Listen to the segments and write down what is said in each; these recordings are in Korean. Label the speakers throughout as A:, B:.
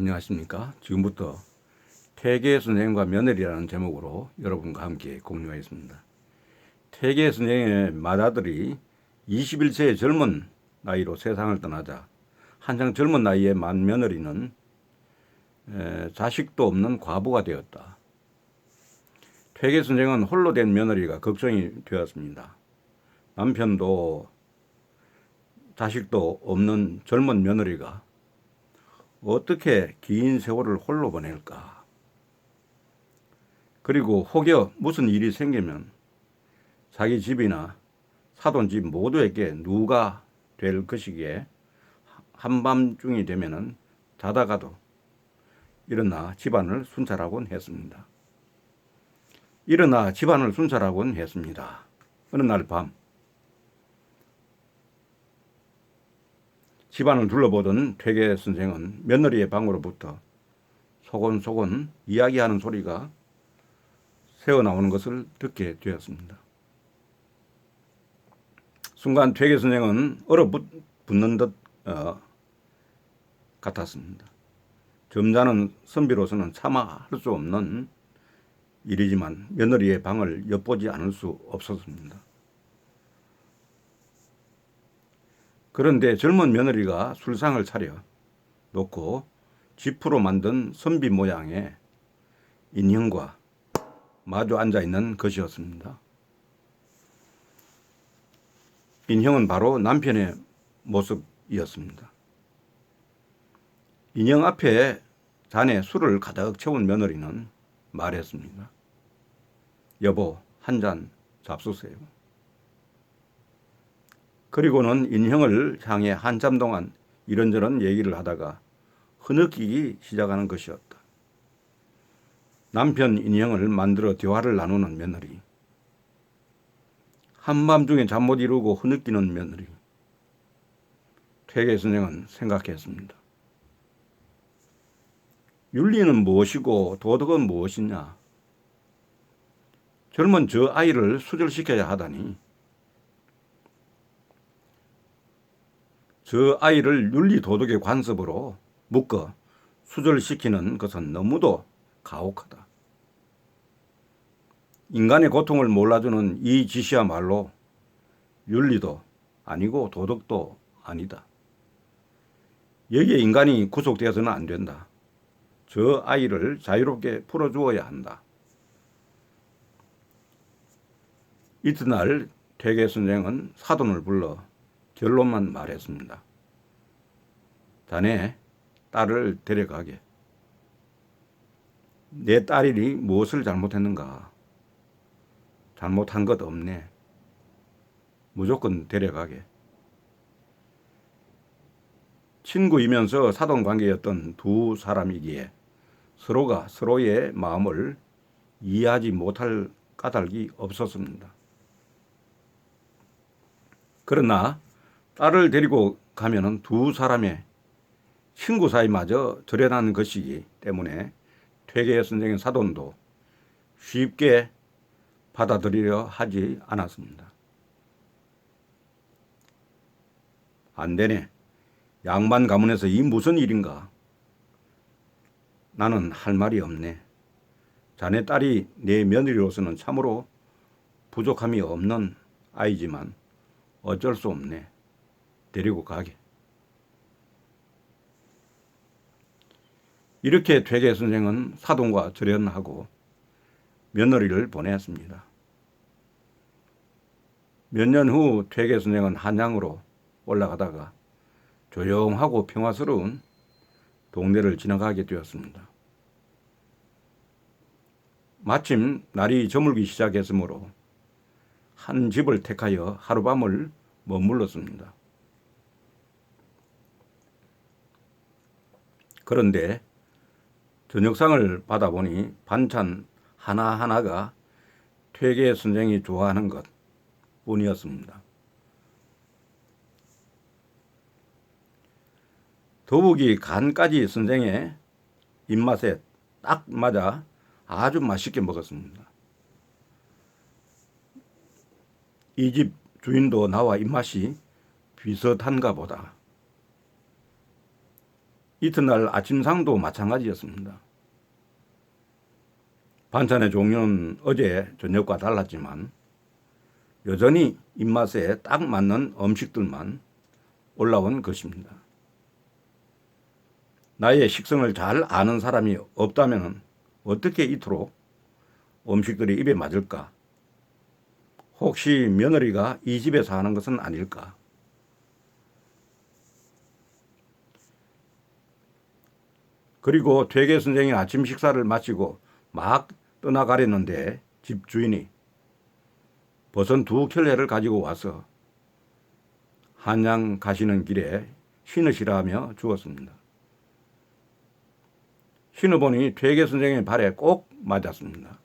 A: 안녕하십니까. 지금부터 퇴계 선생과 며느리라는 제목으로 여러분과 함께 공유하겠습니다. 퇴계 선생의 맏아들이 21세의 젊은 나이로 세상을 떠나자 한창 젊은 나이에 맏며느리는 자식도 없는 과부가 되었다. 퇴계 선생은 홀로 된 며느리가 걱정이 되었습니다. 남편도 자식도 없는 젊은 며느리가 어떻게 긴 세월을 홀로 보낼까? 그리고 혹여 무슨 일이 생기면 자기 집이나 사돈집 모두에게 누가 될 것이기에 한밤중이 되면은 자다가도 일어나 집안을 순찰하곤 했습니다. 어느 날 밤 집안을 둘러보던 퇴계 선생은 며느리의 방으로부터 소곤소곤 이야기하는 소리가 새어나오는 것을 듣게 되었습니다. 순간 퇴계 선생은 얼어붙는 듯 같았습니다. 점잖은 선비로서는 차마 할 수 없는 일이지만 며느리의 방을 엿보지 않을 수 없었습니다. 그런데 젊은 며느리가 술상을 차려 놓고 지프로 만든 선비 모양의 인형과 마주 앉아 있는 것이었습니다. 인형은 바로 남편의 모습이었습니다. 인형 앞에 잔에 술을 가득 채운 며느리는 말했습니다. 여보, 한 잔 잡수세요. 그리고는 인형을 향해 한참 동안 이런저런 얘기를 하다가 흐느끼기 시작하는 것이었다. 남편 인형을 만들어 대화를 나누는 며느리, 한밤중에 잠 못 이루고 흐느끼는 며느리. 퇴계 선생은 생각했습니다. 윤리는 무엇이고 도덕은 무엇이냐? 젊은 저 아이를 수절시켜야 하다니, 저 아이를 윤리 도덕의 관습으로 묶어 수절시키는 것은 너무도 가혹하다. 인간의 고통을 몰라주는 이 짓이야말로 윤리도 아니고 도덕도 아니다. 여기에 인간이 구속되어서는 안 된다. 저 아이를 자유롭게 풀어주어야 한다. 이튿날 퇴계 선생은 사돈을 불러 결론만 말했습니다. 자네 딸을 데려가게. 내 딸이 무엇을 잘못했는가? 잘못한 것 없네. 무조건 데려가게. 친구이면서 사돈 관계였던 두 사람이기에 서로가 서로의 마음을 이해하지 못할 까닭이 없었습니다. 그러나 딸을 데리고 가면은 두 사람의 친구 사이마저 절연한 것이기 때문에 퇴계 선생의 사돈도 쉽게 받아들이려 하지 않았습니다. 안 되네. 양반 가문에서 이 무슨 일인가? 나는 할 말이 없네. 자네 딸이 내 며느리로서는 참으로 부족함이 없는 아이지만 어쩔 수 없네. 데리고 가게. 이렇게 퇴계 선생은 사돈과 절연하고 며느리를 보냈습니다. 몇 년 후 퇴계 선생은 한양으로 올라가다가 조용하고 평화스러운 동네를 지나가게 되었습니다. 마침 날이 저물기 시작했으므로 한 집을 택하여 하룻밤을 머물렀습니다. 그런데 저녁상을 받아보니 반찬 하나하나가 퇴계 선생이 좋아하는 것 뿐이었습니다. 더욱이 간까지 선생의 입맛에 딱 맞아 아주 맛있게 먹었습니다. 이 집 주인도 나와 입맛이 비슷한가 보다. 이튿날 아침상도 마찬가지였습니다. 반찬의 종류는 어제 저녁과 달랐지만 여전히 입맛에 딱 맞는 음식들만 올라온 것입니다. 나의 식성을 잘 아는 사람이 없다면 어떻게 이토록 음식들이 입에 맞을까? 혹시 며느리가 이 집에 사는 것은 아닐까? 그리고 퇴계 선생이 아침 식사를 마치고 막 떠나가려는데 집주인이 버선 2켤레를 가지고 와서 한양 가시는 길에 신으시라 하며 주었습니다. 신어보니 퇴계 선생의 발에 꼭 맞았습니다.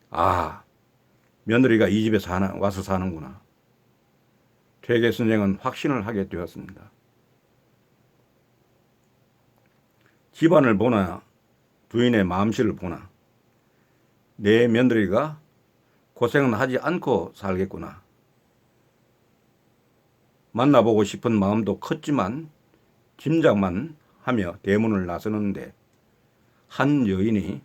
A: 아, 며느리가 이 집에 와서 사는구나. 퇴계 선생은 확신을 하게 되었습니다. 집안을 보나 주인의 마음씨를 보나 내 며느리가 고생은 하지 않고 살겠구나. 만나보고 싶은 마음도 컸지만 짐작만 하며 대문을 나서는데 한 여인이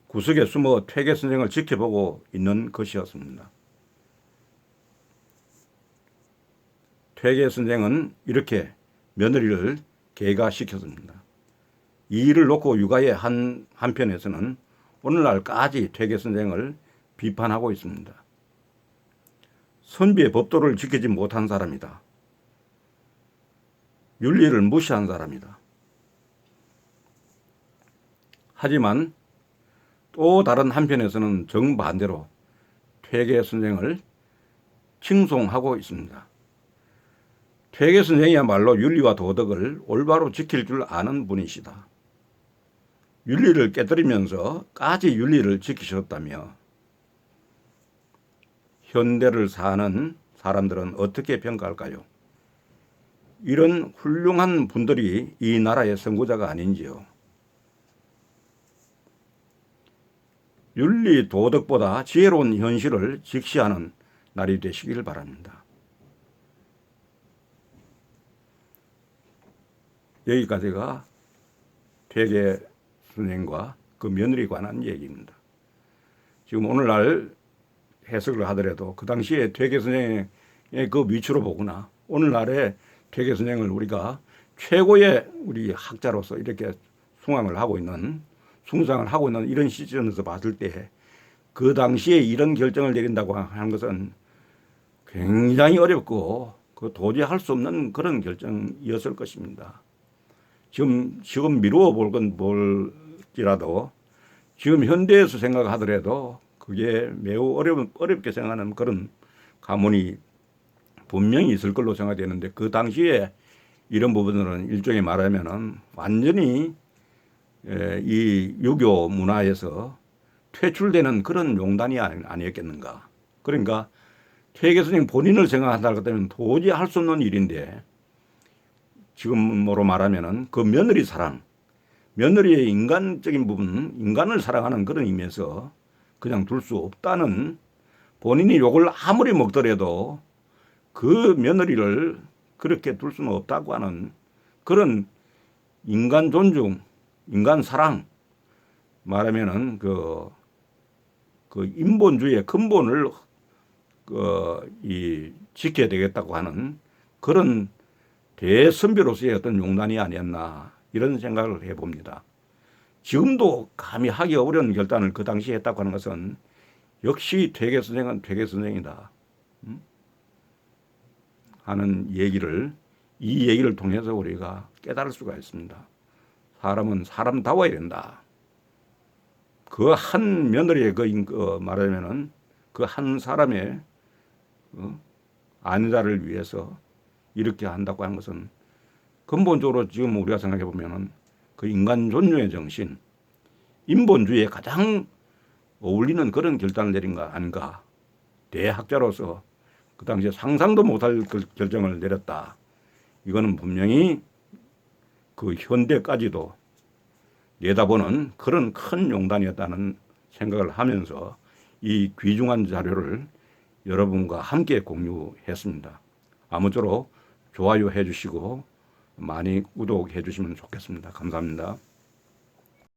A: 구석에 숨어 퇴계 선생을 지켜보고 있는 것이었습니다. 퇴계 선생은 이렇게 며느리를 개가시켰습니다. 이 일을 놓고 육아의 한편에서는 오늘날까지 퇴계 선생을 비판하고 있습니다. 선비의 법도를 지키지 못한 사람이다. 윤리를 무시한 사람이다. 하지만 또 다른 한편에서는 정반대로 퇴계 선생을 칭송하고 있습니다. 퇴계 선생이야말로 윤리와 도덕을 올바로 지킬 줄 아는 분이시다. 윤리를 깨뜨리면서까지 윤리를 지키셨다며 현대를 사는 사람들은 어떻게 평가할까요? 이런 훌륭한 분들이 이 나라의 선구자가 아닌지요. 윤리 도덕보다 지혜로운 현실을 직시하는 날이 되시길 바랍니다. 여기까지가 퇴계 선생과 그 며느리에 관한 얘기입니다. 지금 오늘날 해석을 하더라도 그 당시에 퇴계 선생의 그 위치로 보거나 오늘날의 퇴계 선생을 우리가 최고의 우리 학자로서 이렇게 숭상을 하고 있는 이런 시점에서 봤을 때 그 당시에 이런 결정을 내린다고 하는 것은 굉장히 어렵고 그 도저히 할 수 없는 그런 결정이었을 것입니다. 지금 미루어 볼 건 볼지라도 지금 현대에서 생각하더라도 그게 매우 어렵게 생각하는 그런 가문이 분명히 있을 걸로 생각되는데 그 당시에 이런 부분들은 일종의 말하면은 완전히 이 유교 문화에서 퇴출되는 그런 용단이 아니었겠는가. 그러니까 퇴계 선생 본인을 생각한다고 하면 도저히 할 수 없는 일인데 지금으로 말하면은 그 며느리 사랑, 며느리의 인간적인 부분, 인간을 사랑하는 그런 의미에서 그냥 둘 수 없다는 본인이 욕을 아무리 먹더라도 그 며느리를 그렇게 둘 수는 없다고 하는 그런 인간 존중, 인간 사랑 말하면은 그 인본주의의 근본을 지켜야 되겠다고 하는 그런 대선배로서의 어떤 용단이 아니었나 이런 생각을 해봅니다. 지금도 감히 하기 어려운 결단을 그 당시에 했다고 하는 것은 역시 퇴계 선생은 퇴계 선생이다 하는 이 얘기를 통해서 우리가 깨달을 수가 있습니다. 사람은 사람다워야 된다. 그 한 며느리의 말하면은 그 한 사람의 아내자를 위해서 이렇게 한다고 하는 것은 근본적으로 지금 우리가 생각해 보면은 그 인간 존중의 정신, 인본주의에 가장 어울리는 그런 결단을 내린 거 아닌가. 대학자로서 그 당시에 상상도 못할 결정을 내렸다. 이거는 분명히 그 현대까지도 내다보는 그런 큰 용단이었다는 생각을 하면서 이 귀중한 자료를 여러분과 함께 공유했습니다. 아무쪼록 좋아요 해주시고 많이 구독해 주시면 좋겠습니다. 감사합니다.